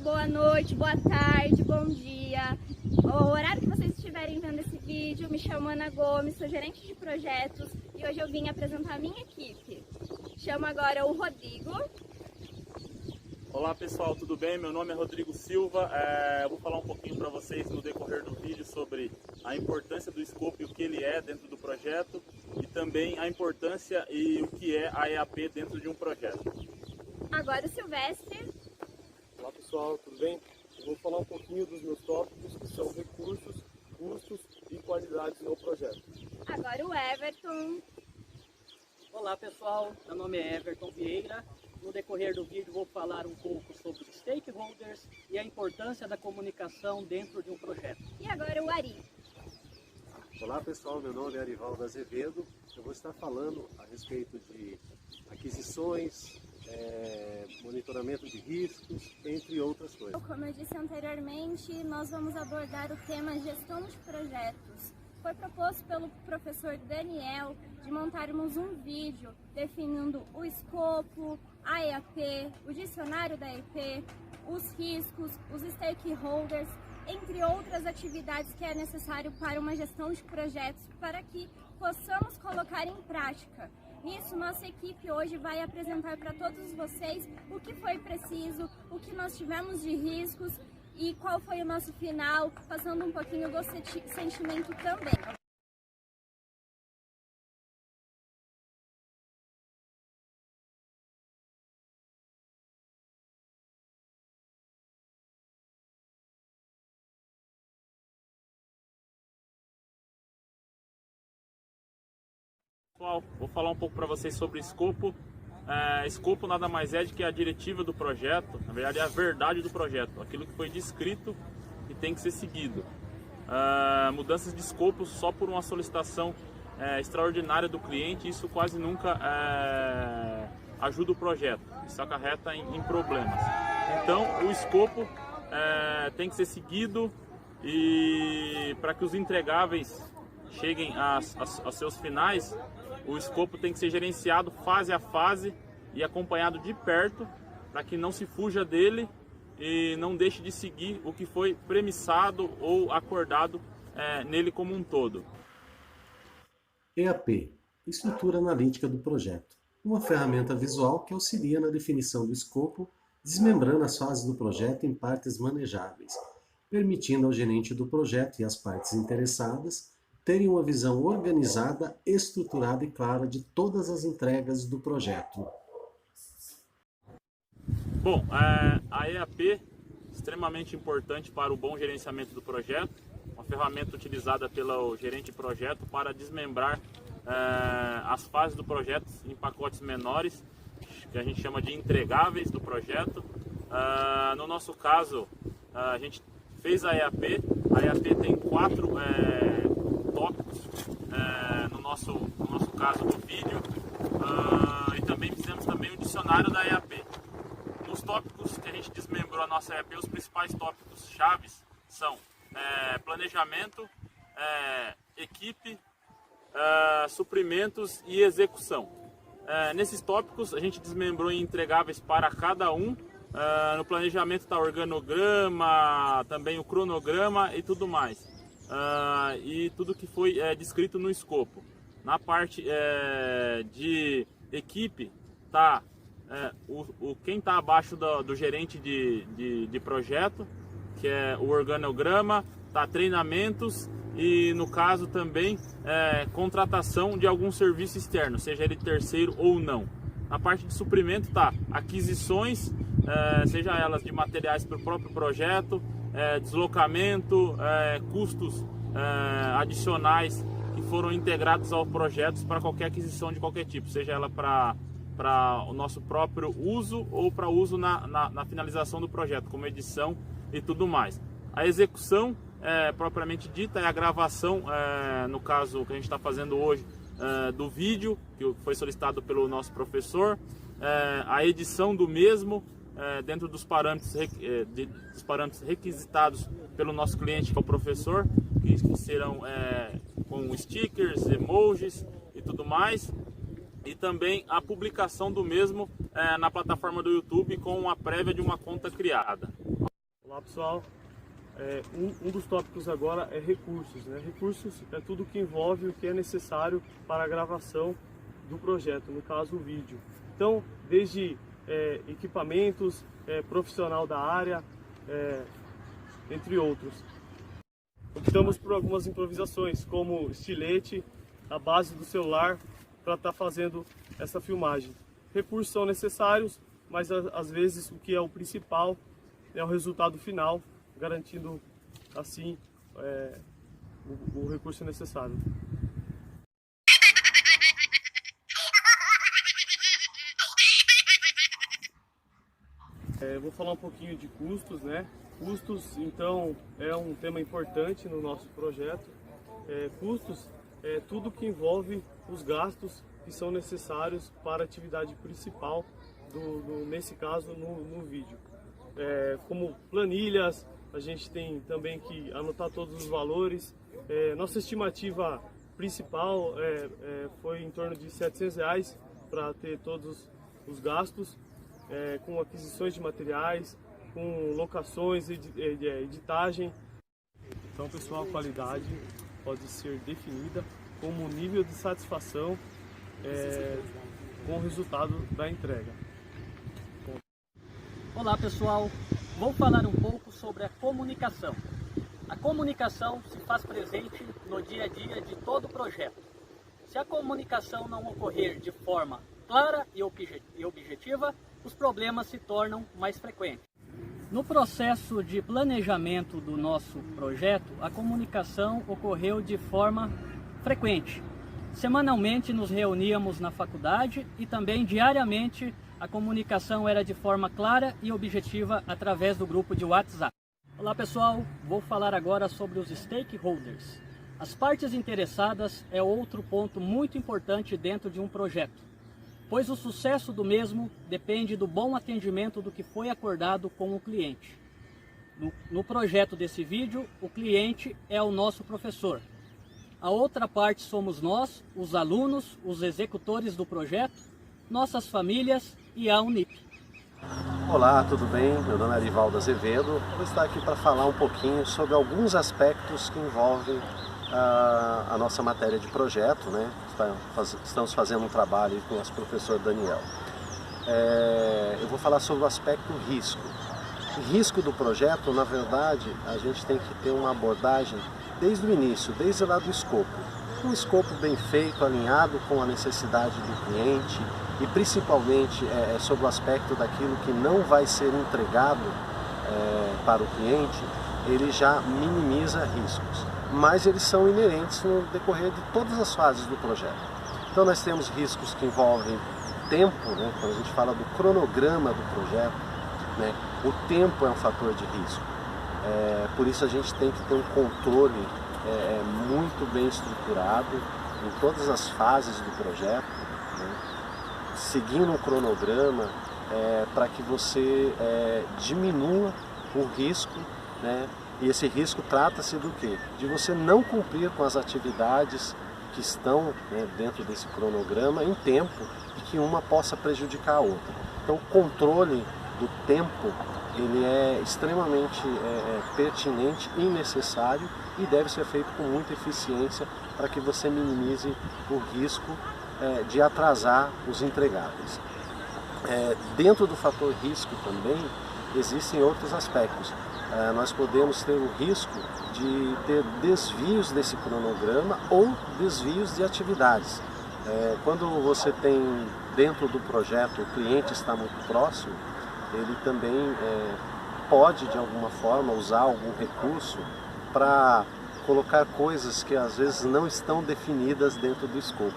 boa noite, boa tarde, bom dia. O horário que vocês estiverem vendo esse vídeo, me chamo Ana Gomes, sou gerente de projetos e hoje eu vim apresentar a minha equipe. Chamo agora o Rodrigo. Olá pessoal, tudo bem? Meu nome é Rodrigo Silva. Eu vou falar um pouquinho para vocês no decorrer do vídeo sobre a importância do escopo e o que ele é dentro do projeto e também a importância e o que é a EAP dentro de um projeto. Agora o Silvestre. Olá pessoal, tudo bem? Eu vou falar um pouquinho dos meus tópicos, que são recursos, custos e qualidades no projeto. Agora o Everton. Olá pessoal, meu nome é Everton Vieira. No decorrer do vídeo vou falar um pouco sobre stakeholders e a importância da comunicação dentro de um projeto. E agora o Ari. Olá pessoal, meu nome é Arivaldo Azevedo. Eu vou estar falando a respeito de aquisições, monitoramento de riscos, entre outras coisas. Como eu disse anteriormente, nós vamos abordar o tema gestão de projetos. Foi proposto pelo professor Daniel de montarmos um vídeo definindo o escopo, a EAP, o dicionário da EAP, os riscos, os stakeholders, entre outras atividades que é necessário para uma gestão de projetos, para que possamos colocar em prática. Nisso, nossa equipe hoje vai apresentar para todos vocês o que foi preciso, o que nós tivemos de riscos e qual foi o nosso final, passando um pouquinho do sentimento também. Pessoal, vou falar um pouco para vocês sobre escopo. Escopo nada mais é do que a diretiva do projeto, na verdade é a verdade do projeto, aquilo que foi descrito e tem que ser seguido. Mudanças de escopo só por uma solicitação extraordinária do cliente, isso quase nunca ajuda o projeto, isso acarreta em problemas. Então o escopo tem que ser seguido e para que os entregáveis cheguem aos seus finais, o escopo tem que ser gerenciado fase a fase e acompanhado de perto para que não se fuja dele e não deixe de seguir o que foi premissado ou acordado nele como um todo. EAP, Estrutura Analítica do Projeto. Uma ferramenta visual que auxilia na definição do escopo, desmembrando as fases do projeto em partes manejáveis, permitindo ao gerente do projeto e às partes interessadas terem uma visão organizada, estruturada e clara de todas as entregas do projeto. Bom, a EAP é extremamente importante para o bom gerenciamento do projeto, uma ferramenta utilizada pelo gerente de projeto para desmembrar as fases do projeto em pacotes menores, que a gente chama de entregáveis do projeto. No nosso caso, a gente fez a EAP tem 4 tópicos no nosso caso do vídeo, e também fizemos também o dicionário da EAP. Nos tópicos que a gente desmembrou a nossa EAP, os principais tópicos chaves são planejamento, equipe, suprimentos e execução. Nesses tópicos a gente desmembrou em entregáveis para cada um. No planejamento está organograma, também o cronograma e tudo mais. E tudo que foi descrito no escopo. Na parte de equipe está quem está abaixo do gerente de projeto, que é o organograma, tá treinamentos e no caso também contratação de algum serviço externo, seja ele terceiro ou não. Na parte de suprimento tá aquisições, seja elas de materiais para o próprio projeto, deslocamento, custos adicionais que foram integrados aos projetos para qualquer aquisição de qualquer tipo, seja ela para o nosso próprio uso ou para uso na finalização do projeto, como edição e tudo mais. A execução propriamente dita é a gravação, no caso que a gente está fazendo hoje, do vídeo que foi solicitado pelo nosso professor, a edição do mesmo dentro dos parâmetros requisitados pelo nosso cliente, que é o professor, que serão com stickers, emojis e tudo mais, e também a publicação do mesmo na plataforma do YouTube com a prévia de uma conta criada. Olá pessoal, um dos tópicos agora é recursos, né? Recursos é tudo que envolve o que é necessário para a gravação do projeto, no caso o vídeo. Então, desde equipamentos, profissional da área, entre outros. Optamos por algumas improvisações, como estilete, a base do celular, para estar fazendo essa filmagem. Recursos são necessários, mas às vezes o que é o principal é o resultado final, garantindo assim o recurso necessário. Vou falar um pouquinho de custos, né? Custos, então, é um tema importante no nosso projeto. Custos é tudo que envolve os gastos que são necessários para a atividade principal, nesse caso, no vídeo. Como planilhas, a gente tem também que anotar todos os valores. Nossa estimativa principal foi em torno de R$700 para ter todos os gastos, com aquisições de materiais, com locações, editagem. Então, pessoal, a qualidade pode ser definida como o nível de satisfação com o resultado da entrega. Olá pessoal, vou falar um pouco sobre a comunicação. A comunicação se faz presente no dia a dia de todo o projeto. Se a comunicação não ocorrer de forma clara e objetiva, os problemas se tornam mais frequentes. No processo de planejamento do nosso projeto, a comunicação ocorreu de forma frequente. Semanalmente nos reuníamos na faculdade e também diariamente a comunicação era de forma clara e objetiva através do grupo de WhatsApp. Olá pessoal, vou falar agora sobre os stakeholders. As partes interessadas é outro ponto muito importante dentro de um projeto, pois o sucesso do mesmo depende do bom atendimento do que foi acordado com o cliente. No projeto desse vídeo, o cliente é o nosso professor. A outra parte somos nós, os alunos, os executores do projeto, nossas famílias e a Unip. Olá, tudo bem? Meu nome é Arivaldo Azevedo. Vou estar aqui para falar um pouquinho sobre alguns aspectos que envolvem a nossa matéria de projeto, né? Estamos fazendo um trabalho com o nosso professor Daniel. Eu vou falar sobre o aspecto risco. O risco do projeto, na verdade, a gente tem que ter uma abordagem desde o início, desde lá do escopo. Um escopo bem feito, alinhado com a necessidade do cliente e principalmente sobre o aspecto daquilo que não vai ser entregado para o cliente, ele já minimiza riscos. Mas eles são inerentes no decorrer de todas as fases do projeto. Então nós temos riscos que envolvem tempo, né? Quando a gente fala do cronograma do projeto, né? O tempo é um fator de risco. Por isso a gente tem que ter um controle muito bem estruturado em todas as fases do projeto, né? Seguindo um cronograma para que você diminua o risco, né? E esse risco trata-se do quê? De você não cumprir com as atividades que estão, né, dentro desse cronograma em tempo e que uma possa prejudicar a outra. Então o controle do tempo ele é extremamente pertinente e necessário e deve ser feito com muita eficiência para que você minimize o risco de atrasar os entregáveis. Dentro do fator risco também existem outros aspectos. Nós podemos ter o risco de ter desvios desse cronograma ou desvios de atividades. Quando você tem dentro do projeto o cliente está muito próximo, ele também pode de alguma forma usar algum recurso para colocar coisas que às vezes não estão definidas dentro do escopo.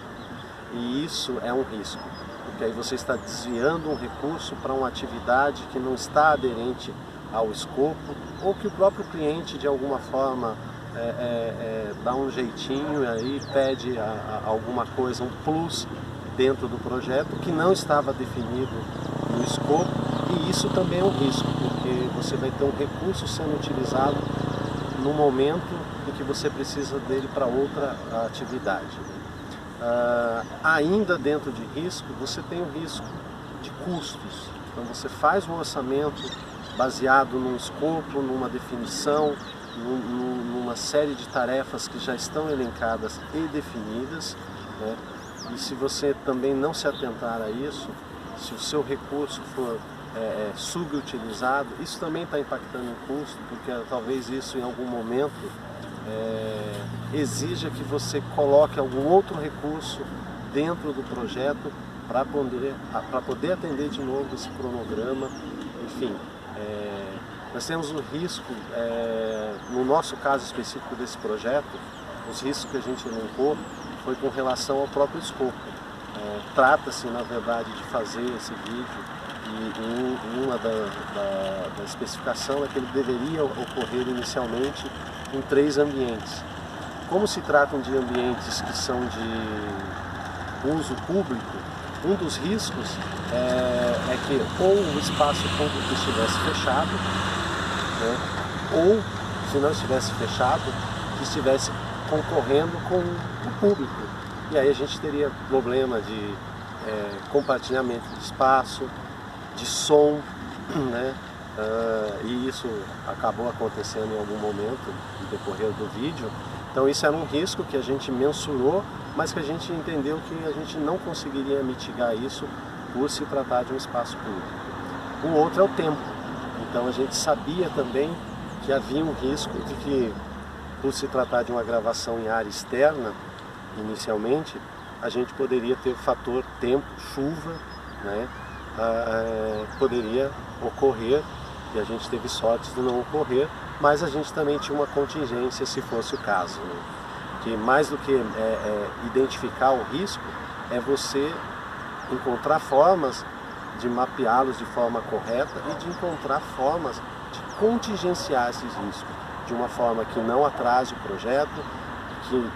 E isso é um risco, porque aí você está desviando um recurso para uma atividade que não está aderente ao escopo, ou que o próprio cliente de alguma forma dá um jeitinho e aí pede alguma coisa, um plus dentro do projeto que não estava definido no escopo, e isso também é um risco, porque você vai ter um recurso sendo utilizado no momento em que você precisa dele para outra atividade. Ainda dentro de risco, você tem o risco de custos. Então você faz um orçamento baseado num escopo, numa definição, numa série de tarefas que já estão elencadas e definidas, né? E se você também não se atentar a isso, se o seu recurso for subutilizado, isso também está impactando o custo, porque talvez isso em algum momento exija que você coloque algum outro recurso dentro do projeto para poder atender de novo esse cronograma. Enfim, nós temos um risco, no nosso caso específico desse projeto, os riscos que a gente elencou foi com relação ao próprio escopo. Trata-se, na verdade, de fazer esse vídeo e uma da especificação é que ele deveria ocorrer inicialmente em 3 ambientes. Como se tratam de ambientes que são de uso público, um dos riscos é que ou o espaço público estivesse fechado, né, ou, se não estivesse fechado, que estivesse concorrendo com o público. E aí a gente teria problema de compartilhamento de espaço, de som, né? E isso acabou acontecendo em algum momento no decorrer do vídeo. Então isso era um risco que a gente mensurou, mas que a gente entendeu que a gente não conseguiria mitigar isso por se tratar de um espaço público. O outro é o tempo. Então a gente sabia também que havia um risco de que, por se tratar de uma gravação em área externa, inicialmente, a gente poderia ter o fator tempo, chuva, né? Poderia ocorrer, e a gente teve sorte de não ocorrer, mas a gente também tinha uma contingência se fosse o caso, né? Que mais do que identificar o risco, é você encontrar formas de mapeá-los de forma correta e de encontrar formas de contingenciar esses riscos, de uma forma que não atrase o projeto, que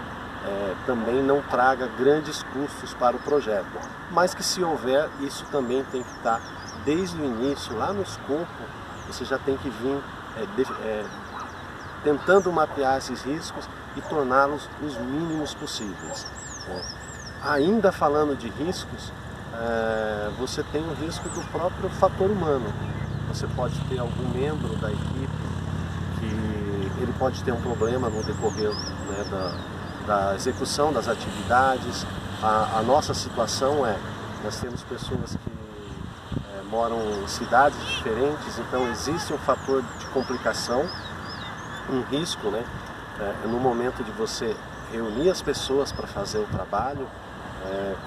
também não traga grandes custos para o projeto, mas que, se houver, isso também tem que estar desde o início, lá no escopo, você já tem que vir tentando mapear esses riscos e torná-los os mínimos possíveis. Ainda falando de riscos, você tem o risco do próprio fator humano. Você pode ter algum membro da equipe que ele pode ter um problema no decorrer, né, da execução das atividades. A nossa situação nós temos pessoas que moram em cidades diferentes, então existe um fator de complicação, um risco, né? No momento de você reunir as pessoas para fazer o trabalho,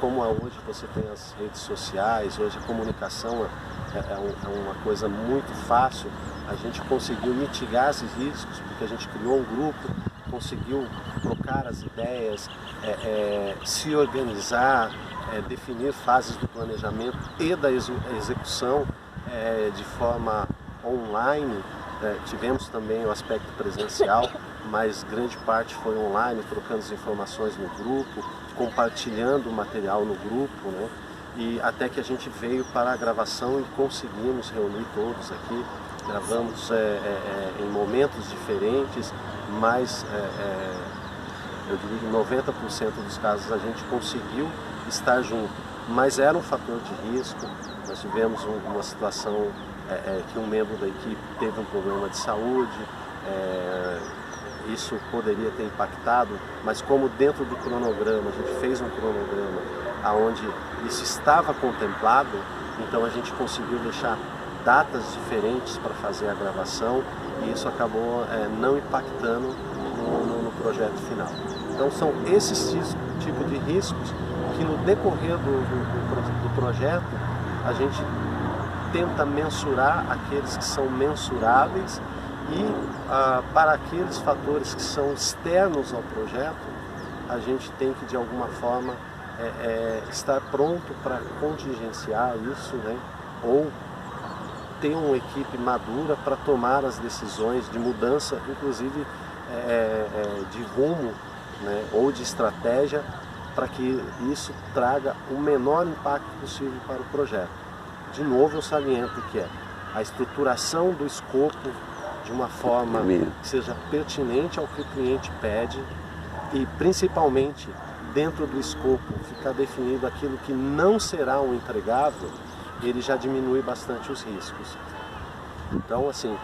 como hoje você tem as redes sociais, hoje a comunicação é uma coisa muito fácil, a gente conseguiu mitigar esses riscos, porque a gente criou um grupo, conseguiu trocar as ideias, se organizar, definir fases do planejamento e da execução de forma online. Tivemos também o aspecto presencial, mas grande parte foi online, trocando as informações no grupo, compartilhando o material no grupo, né? E até que a gente veio para a gravação e conseguimos reunir todos aqui. Gravamos em momentos diferentes, mas eu diria que 90% dos casos a gente conseguiu estar junto. Mas era um fator de risco. Nós tivemos uma situação que um membro da equipe teve um problema de saúde, isso poderia ter impactado, mas como dentro do cronograma, a gente fez um cronograma onde isso estava contemplado, então a gente conseguiu deixar datas diferentes para fazer a gravação e isso acabou não impactando no projeto final. Então são esses tipos de riscos que no decorrer do projeto a gente tenta mensurar aqueles que são mensuráveis e para aqueles fatores que são externos ao projeto, a gente tem que de alguma forma estar pronto para contingenciar isso, né? Ou ter uma equipe madura para tomar as decisões de mudança, inclusive de rumo, né? Ou de estratégia, para que isso traga o menor impacto possível para o projeto. De novo eu saliento que a estruturação do escopo de uma forma que seja pertinente ao que o cliente pede e principalmente dentro do escopo ficar definido aquilo que não será um entregável, ele já diminui bastante os riscos. Então, assim,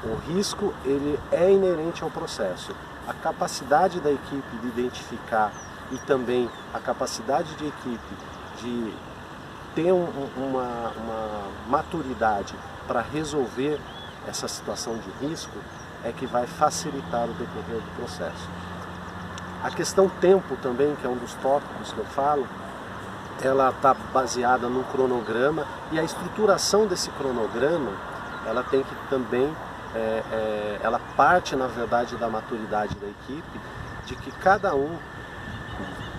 o risco ele é inerente ao processo. A capacidade da equipe de identificar e também a capacidade de equipe de ter uma maturidade para resolver essa situação de risco é que vai facilitar o decorrer do processo. A questão tempo também, que é um dos tópicos que eu falo, ela está baseada num cronograma e a estruturação desse cronograma, ela tem que também, ela parte na verdade da maturidade da equipe, de que cada um,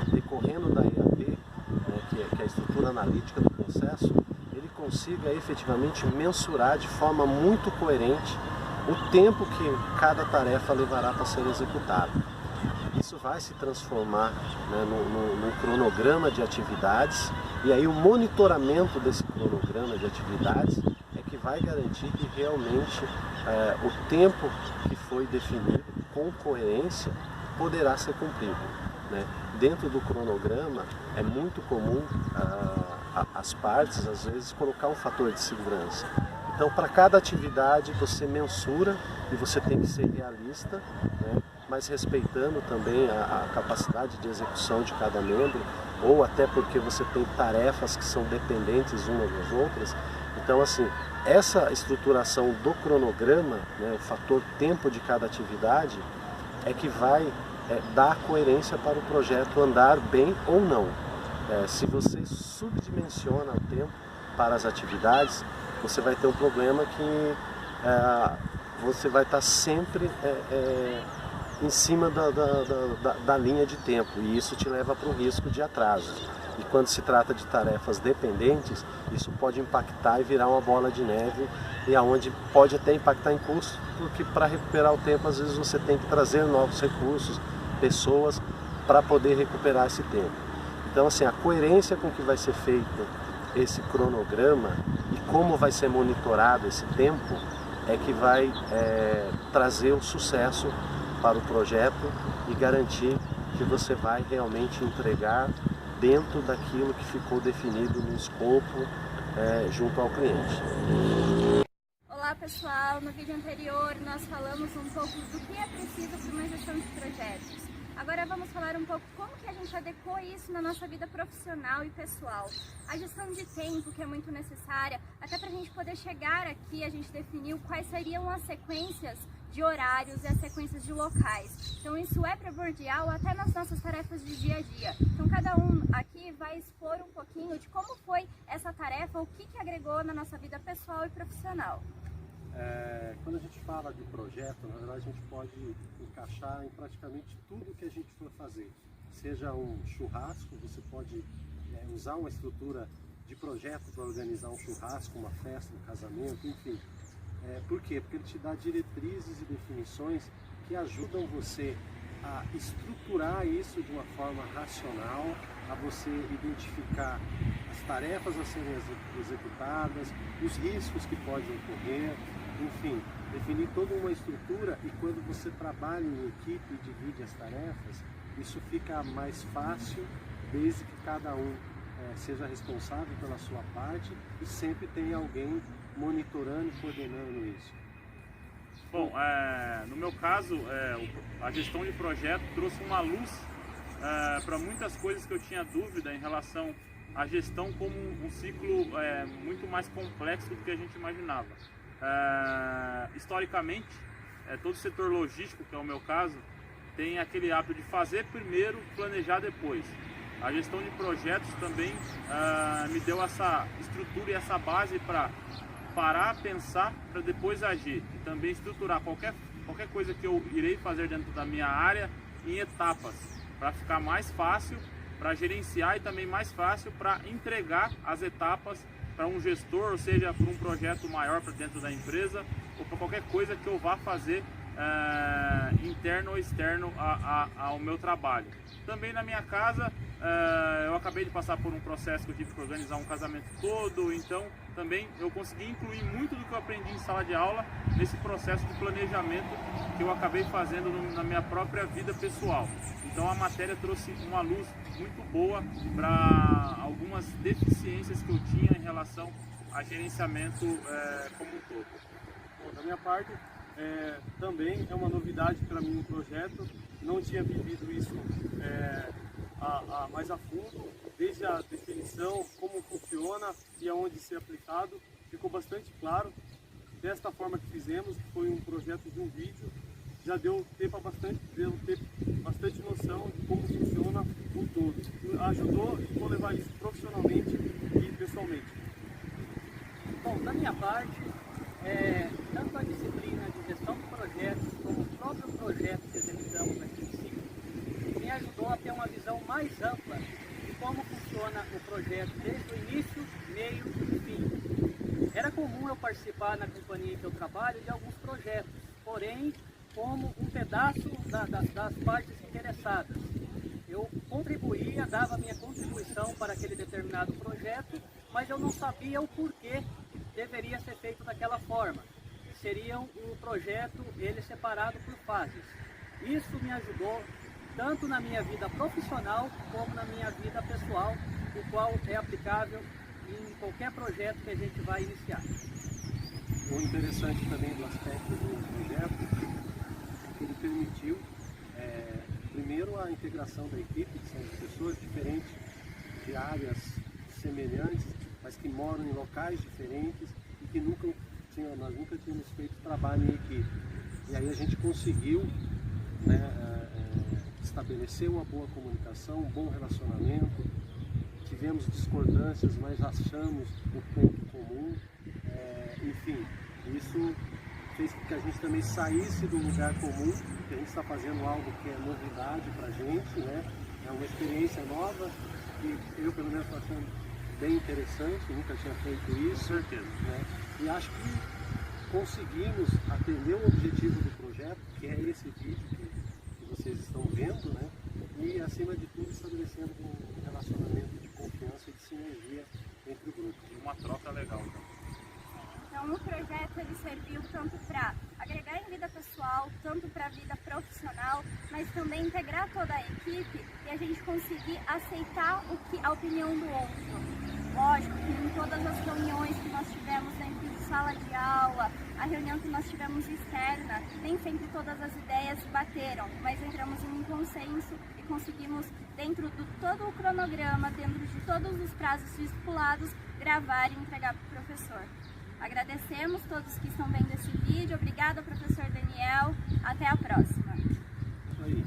decorrendo da EAP, né, que é a estrutura analítica do processo, ele consiga efetivamente mensurar de forma muito coerente o tempo que cada tarefa levará para ser executada. Isso vai se transformar, né, num cronograma de atividades, e aí o monitoramento desse cronograma de atividades é que vai garantir que realmente o tempo que foi definido com coerência poderá ser cumprido, né? Dentro do cronograma é muito comum as partes às vezes colocar um fator de segurança. Então, para cada atividade você mensura e você tem que ser realista, né? Mas respeitando também a capacidade de execução de cada membro, ou até porque você tem tarefas que são dependentes umas das outras. Então, assim, essa estruturação do cronograma, né, o fator tempo de cada atividade, é que vai dar coerência para o projeto andar bem ou não. Se você subdimensiona o tempo para as atividades, você vai ter um problema que você vai estar sempre em cima da linha de tempo, e isso te leva para um risco de atraso. E quando se trata de tarefas dependentes, isso pode impactar e virar uma bola de neve, e aonde pode até impactar em custo, porque para recuperar o tempo, às vezes você tem que trazer novos recursos, pessoas, para poder recuperar esse tempo. Então, assim, a coerência com que vai ser feito esse cronograma e como vai ser monitorado esse tempo é que vai trazer o sucesso para o projeto e garantir que você vai realmente entregar dentro daquilo que ficou definido no escopo junto ao cliente. Olá pessoal, no vídeo anterior nós falamos um pouco do que é preciso para uma gestão de projetos. Agora vamos falar um pouco como que a gente adequou isso na nossa vida profissional e pessoal. A gestão de tempo, que é muito necessária, até para a gente poder chegar aqui, a gente definiu quais seriam as sequências de horários e as sequências de locais. Então isso é primordial até nas nossas tarefas de dia a dia. Então cada um aqui vai expor um pouquinho de como foi essa tarefa, o que agregou na nossa vida pessoal e profissional. Quando a gente fala de projeto, na verdade a gente pode encaixar em praticamente tudo que a gente for fazer. Seja um churrasco, você pode usar uma estrutura de projeto para organizar um churrasco, uma festa, um casamento, enfim. Por quê? Porque ele te dá diretrizes e definições que ajudam você a estruturar isso de uma forma racional, a você identificar as tarefas a serem executadas, os riscos que podem ocorrer, enfim, definir toda uma estrutura. E quando você trabalha em equipe e divide as tarefas, isso fica mais fácil, desde que cada um seja responsável pela sua parte e sempre tem alguém monitorando e coordenando isso. Bom, no meu caso, a gestão de projeto trouxe uma luz para muitas coisas que eu tinha dúvida em relação à gestão como um ciclo muito mais complexo do que a gente imaginava. Historicamente, todo o setor logístico, que é o meu caso, tem aquele hábito de fazer primeiro, planejar depois. A gestão de projetos também me deu essa estrutura e essa base para parar, pensar, para depois agir. E também estruturar qualquer coisa que eu irei fazer dentro da minha área em etapas, para ficar mais fácil para gerenciar e também mais fácil para entregar as etapas para um gestor, ou seja, para um projeto maior para dentro da empresa, ou para qualquer coisa que eu vá fazer interno ou externo ao meu trabalho. Também na minha casa, eu acabei de passar por um processo que eu tive que organizar um casamento todo, então também eu consegui incluir muito do que eu aprendi em sala de aula nesse processo de planejamento que eu acabei fazendo na minha própria vida pessoal. Então a matéria trouxe uma luz muito boa para algumas deficiências que eu tinha em relação a gerenciamento como um todo. Bom, da minha parte, também é uma novidade para mim no projeto. Não tinha vivido isso mais a fundo, desde a definição, como funciona e aonde ser aplicado. Ficou bastante claro. Desta forma que fizemos, que foi um projeto de um vídeo, já deu ter bastante noção de como funciona o todo. Ajudou e vou levar isso profissionalmente e pessoalmente. Bom, da minha parte, tanto a disciplina de gestão de projetos como o próprio projeto que executamos aqui em si, me ajudou a ter uma visão mais ampla de como funciona o projeto desde o início, meio e fim. Era comum eu participar na companhia em que eu trabalho de alguns projetos, porém como um pedaço das partes interessadas. Eu contribuía, dava minha contribuição para aquele determinado projeto, mas eu não sabia o porquê deveria ser feito daquela forma. Seria um projeto, ele separado por fases. Isso me ajudou tanto na minha vida profissional como na minha vida pessoal, o qual é aplicável em qualquer projeto que a gente vai iniciar. O interessante também do aspecto do projeto é que ele permitiu, primeiro, a integração da equipe, que são pessoas diferentes, de áreas semelhantes, mas que moram em locais diferentes e que nós nunca tínhamos feito trabalho em equipe. E aí a gente conseguiu, estabelecer uma boa comunicação, um bom relacionamento. Tivemos discordâncias, mas achamos um ponto comum. Enfim, isso fez com que a gente também saísse do lugar comum, que a gente está fazendo algo que é novidade para a gente, é uma experiência nova, que eu pelo menos estou achando bem interessante, nunca tinha feito isso. Com certeza. E acho que conseguimos atender o objetivo do projeto, que é esse vídeo que vocês estão vendo, e acima de tudo estabelecendo um relacionamento de confiança e de sinergia entre o grupo. E uma troca legal. Então o projeto ele serviu tanto para agregar em vida pessoal, tanto para a vida profissional, mas também integrar toda a equipe e a gente conseguir aceitar a opinião do outro. Lógico que em todas as reuniões que nós tivemos dentro de sala de aula, a reunião que nós tivemos externa, nem sempre todas as ideias bateram, mas entramos em um consenso e conseguimos, dentro de todo o cronograma, dentro de todos os prazos estipulados, gravar e entregar para o professor. Agradecemos todos que estão vendo esse vídeo, obrigada professor Daniel, até a próxima. Aí.